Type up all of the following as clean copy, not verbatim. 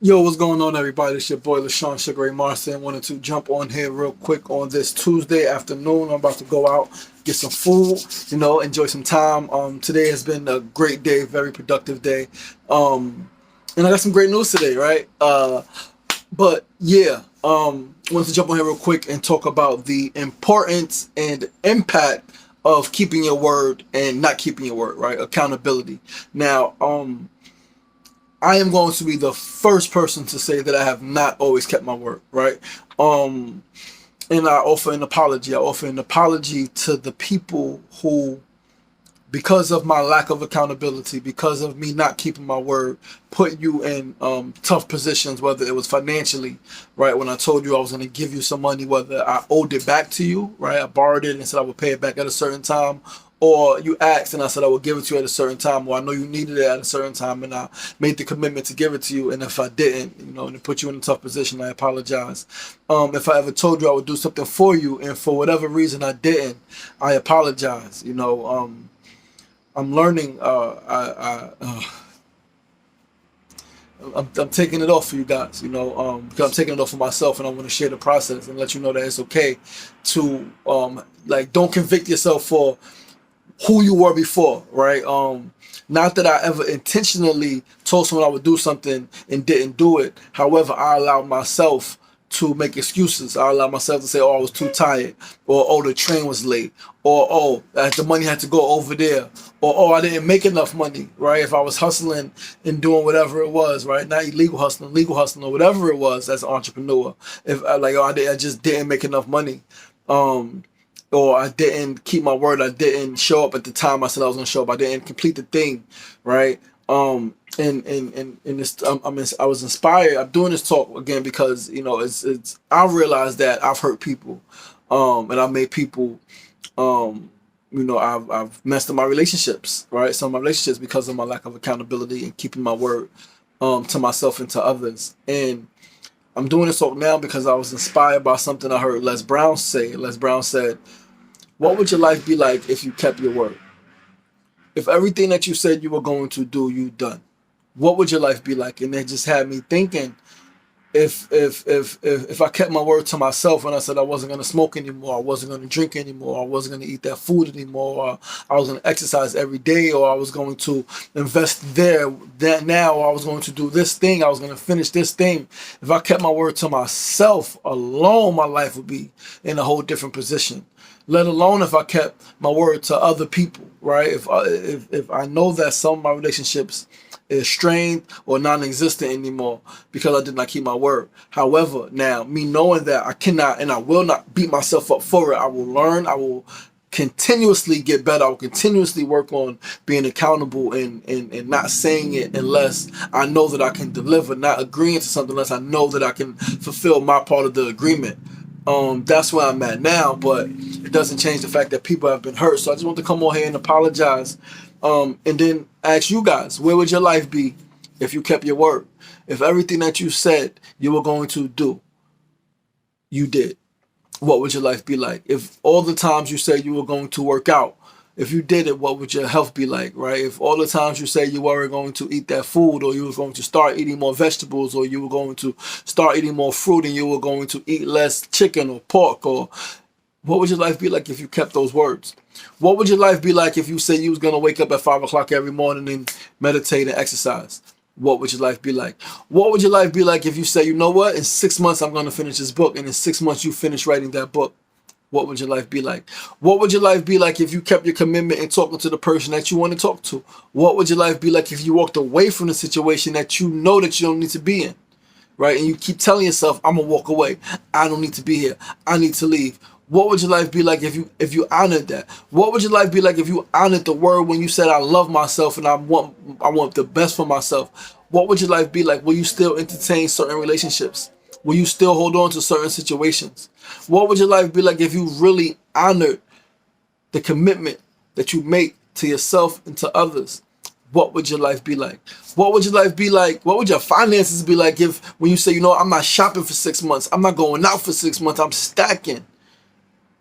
Yo, what's going on, everybody? It's your boy LaShawn Sugar Ray Marston. Wanted to jump on here real quick on this Tuesday afternoon. I'm about to go out, get some food, enjoy some time. Today has been a great day, very productive day. And I got some great news today, right? But yeah, wanted to jump on here real quick and talk about the importance and impact of keeping your word and not keeping your word, right? Accountability. Now, I am going to be the first person to say that I have not always kept my word, right? Um, and I offer an apology. I offer an apology to the people who, because of my lack of accountability, because of me not keeping my word, put you in tough positions, whether it was financially, right? When I told you I was going to give you some money, whether I owed it back to you, right? I borrowed it and said I would pay it back at a certain time, or you asked and I said I would give it to you at a certain time, or I know you needed it at a certain time and I made the commitment to give it to you. And if I didn't, and it put you in a tough position, I apologize. If I ever told you I would do something for you and for whatever reason I didn't, I apologize. I'm learning. I'm taking it off for you guys, because I'm taking it off for myself, and I want to share the process and let you know that it's okay to don't convict yourself for who you were before, right? Not that I ever intentionally told someone I would do something and didn't do it. However, I allowed myself to make excuses. I allowed myself to say, oh, I was too tired, or oh, the train was late, or oh, the money had to go over there, or oh, I didn't make enough money, right? If I was hustling and doing whatever it was, right? Not illegal hustling, legal hustling, or whatever it was as an entrepreneur. If I just didn't make enough money. Or I didn't keep my word. I didn't show up at the time I said I was gonna show up. I didn't complete the thing, right? And this, I was inspired. I'm doing this talk again because it's I realized that I've hurt people, and I've made people, I've messed up my relationships, right? Some of my relationships because of my lack of accountability and keeping my word, to myself and to others. And I'm doing this talk now because I was inspired by something I heard Les Brown say. Les Brown said, what would your life be like if you kept your word? If everything that you said you were going to do, you done. What would your life be like? And it just had me thinking, if I kept my word to myself and I said I wasn't going to smoke anymore, I wasn't going to drink anymore, I wasn't going to eat that food anymore, or I was going to exercise every day, or I was going to invest that now, or I was going to do this thing, I was going to finish this thing. If I kept my word to myself alone, my life would be in a whole different position. Let alone if I kept my word to other people, right? If I know that some of my relationships is strained or non-existent anymore because I did not keep my word. However, now me knowing that I cannot and I will not beat myself up for it, I will learn. I will continuously get better. I will continuously work on being accountable and not saying it unless I know that I can deliver, not agreeing to something unless I know that I can fulfill my part of the agreement. That's where I'm at now, but it doesn't change the fact that people have been hurt. So I just want to come on here and apologize, and then ask you guys, where would your life be if you kept your word? If everything that you said you were going to do, you did. What would your life be like? If all the times you said you were going to work out, if you did it, what would your health be like, right? If all the times you said you were going to eat that food, or you were going to start eating more vegetables, or you were going to start eating more fruit, and you were going to eat less chicken or pork, or what would your life be like if you kept those words? What would your life be like if you said you was going to wake up at 5 o'clock every morning and meditate and exercise? What would your life be like? What would your life be like if you say, you know what, in 6 months I'm going to finish this book, and in 6 months you finish writing that book? What would your life be like? What would your life be like if you kept your commitment and talking to the person that you want to talk to? What would your life be like if you walked away from the situation that you know that you don't need to be in, right? And you keep telling yourself, I'm going to walk away. I don't need to be here. I need to leave. What would your life be like if you honored that? What would your life be like if you honored the word when you said, I love myself and I want the best for myself? What would your life be like? Will you still entertain certain relationships? Will you still hold on to certain situations? What would your life be like if you really honored the commitment that you make to yourself and to others? What would your life be like? What would your life be like? What would your finances be like if when you say, I'm not shopping for 6 months, I'm not going out for 6 months, I'm stacking.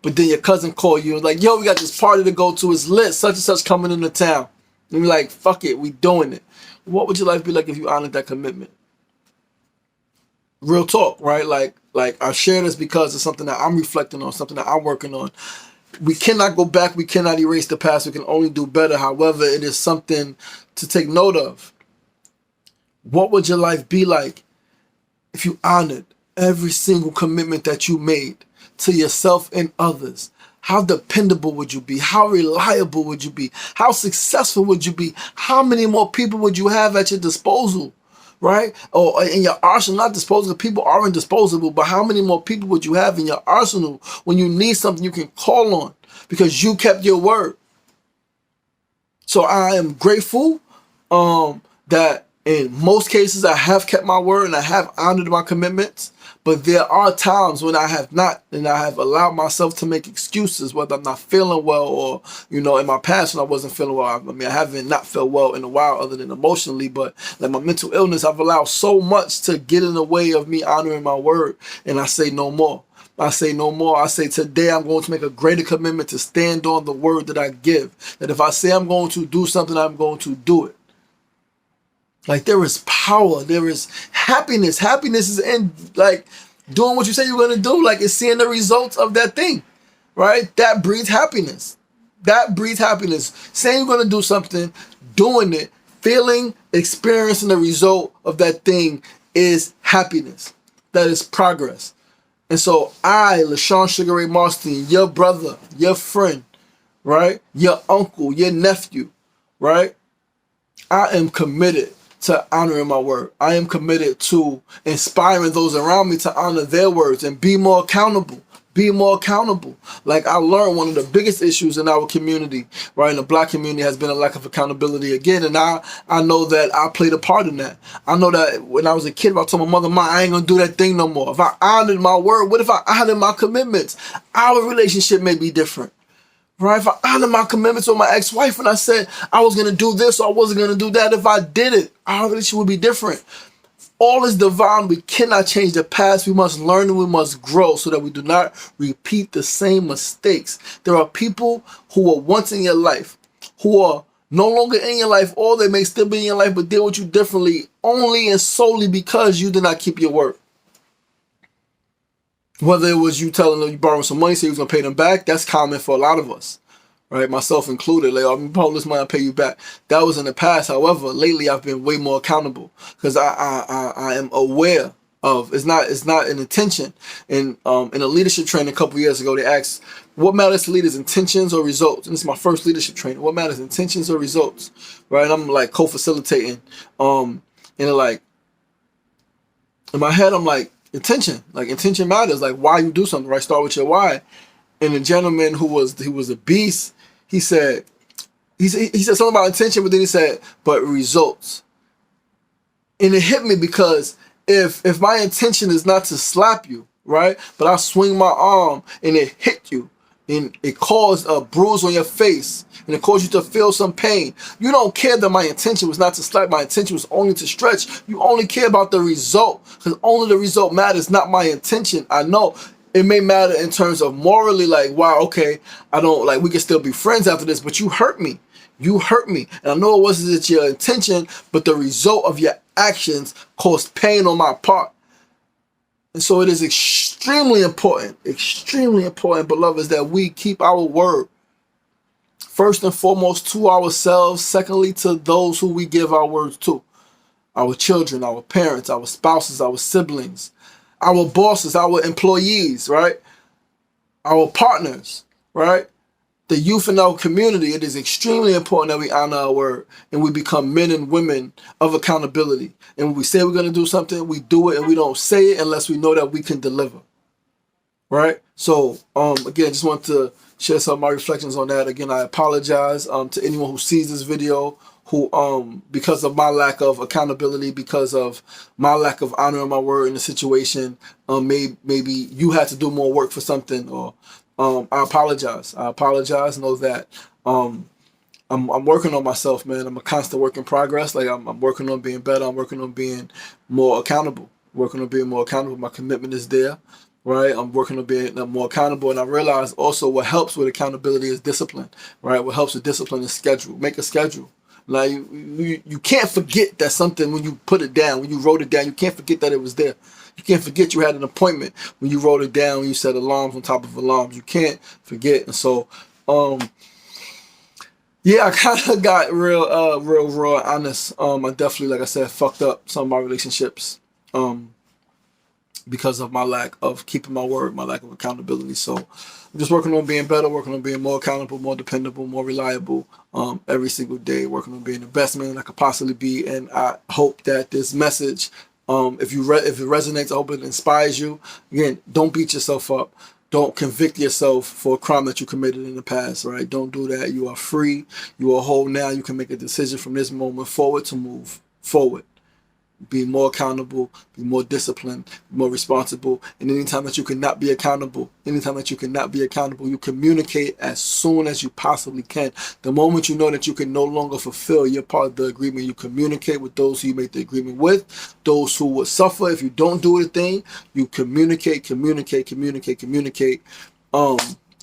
But then your cousin called you and like, yo, we got this party to go to, it's lit, such and such coming into town. And you're like, fuck it, we doing it. What would your life be like if you honored that commitment? Real talk, right? Like I share this because it's something that I'm reflecting on, something that I'm working on. We cannot go back. We cannot erase the past. We can only do better. However, it is something to take note of. What would your life be like if you honored every single commitment that you made to yourself and others? How dependable would you be? How reliable would you be? How successful would you be? How many more people would you have at your disposal? Right? Or in your arsenal, not disposable. People aren't disposable, but how many more people would you have in your arsenal when you need something you can call on because you kept your word? So I am grateful that in most cases I have kept my word and I have honored my commitments. But there are times when I have not, and I have allowed myself to make excuses, whether I'm not feeling well or, in my past when I wasn't feeling well. I mean, I haven't not felt well in a while other than emotionally, but like my mental illness, I've allowed so much to get in the way of me honoring my word. And I say no more. I say no more. I say today I'm going to make a greater commitment to stand on the word that I give. That if I say I'm going to do something, I'm going to do it. Like there is power, there is happiness. Happiness is in like doing what you say you're going to do. Like it's seeing the results of that thing, right? That breeds happiness. That breeds happiness. Saying you're going to do something, doing it, feeling, experiencing the result of that thing is happiness. That is progress. And so I, LaShawn Sugar Ray Marston, your brother, your friend, right? Your uncle, your nephew, right? I am committed to honoring my word. I am committed to inspiring those around me to honor their words and be more accountable. Be more accountable. Like I learned one of the biggest issues in our community, right, in the Black community, has been a lack of accountability again. And I know that I played a part in that. I know that when I was a kid, I told my mother, "Ma, I ain't gonna do that thing no more." If I honored my word, what if I honored my commitments? Our relationship may be different. Right? If I honor my commitments with my ex-wife and I said I was going to do this or I wasn't going to do that, if I did it, our relationship would be different. All is divine. We cannot change the past. We must learn and we must grow so that we do not repeat the same mistakes. There are people who are once in your life, who are no longer in your life, or they may still be in your life but deal with you differently only and solely because you did not keep your word. Whether it was you telling them you borrowed some money, so you was going to pay them back, that's common for a lot of us, right? Myself included. Like, I'm borrow this money, I'll pay you back. That was in the past. However, lately I've been way more accountable because I am aware of, it's not an intention. And in a leadership training a couple years ago, they asked, what matters to leaders, intentions or results? And this is my first leadership training. What matters, intentions or results? Right? And I'm like co-facilitating. And like, in my head, I'm like, intention. Like intention matters. Like why you do something, right? Start with your why. And the gentleman who was a beast, he said something about intention, but then he said, but results. And it hit me because if my intention is not to slap you, right? But I swing my arm and it hit you and it caused a bruise on your face and it caused you to feel some pain. You don't care that my intention was not to slap. My intention was only to stretch. You only care about the result because only the result matters, not my intention. I know it may matter in terms of morally, like, wow, okay, I don't, like, we can still be friends after this, but you hurt me. You hurt me. And I know it wasn't your intention, but the result of your actions caused pain on my part. And so it is extremely important, beloveds, that we keep our word. First and foremost to ourselves. Secondly, to those who we give our words to. Our children, our parents, our spouses, our siblings, our bosses, our employees, right? Our partners, right? The youth in our community. It is extremely important that we honor our word and we become men and women of accountability. And when we say we're going to do something, we do it, and we don't say it unless we know that we can deliver. Right? So, again, just want to share some of my reflections on that. Again, I apologize to anyone who sees this video who, because of my lack of accountability, because of my lack of honoring my word in the situation, maybe you had to do more work for something, or I apologize. Know that I'm working on myself, man. I'm a constant work in progress. Like I'm working on being better. I'm working on being more accountable. My commitment is there, right? I'm working on being more accountable. And I realize also what helps with accountability is discipline, right? What helps with discipline is schedule. Make a schedule. Like you can't forget that something when you put it down, when you wrote it down, you can't forget that it was there. You can't forget you had an appointment when you wrote it down, when you set alarms on top of alarms. You can't forget. And so, yeah, I kind of got real raw, honest. I definitely, like I said, fucked up some of my relationships. Because of my lack of keeping my word, my lack of accountability. So I'm just working on being better, working on being more accountable, more dependable, more reliable every single day, working on being the best man I could possibly be. And I hope that this message, if it resonates, I hope it inspires you. Again, don't beat yourself up. Don't convict yourself for a crime that you committed in the past, right? Don't do that. You are free. You are whole now. You can make a decision from this moment forward to move forward. Be more accountable, be more disciplined, be more responsible. And anytime that you cannot be accountable, you communicate as soon as you possibly can. The moment you know that you can no longer fulfill your part of the agreement, you communicate with those who you make the agreement with, those who would suffer if you don't do a thing. You communicate. And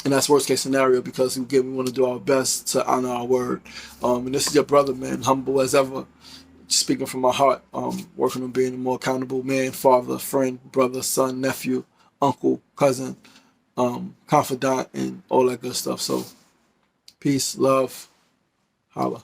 that's worst case scenario, because again, we want to do our best to honor our word. And this is your brother, man, humble as ever, speaking from my heart, working on being a more accountable man, father, friend, brother, son, nephew, uncle, cousin, confidant, and all that good stuff. So peace, love, holla.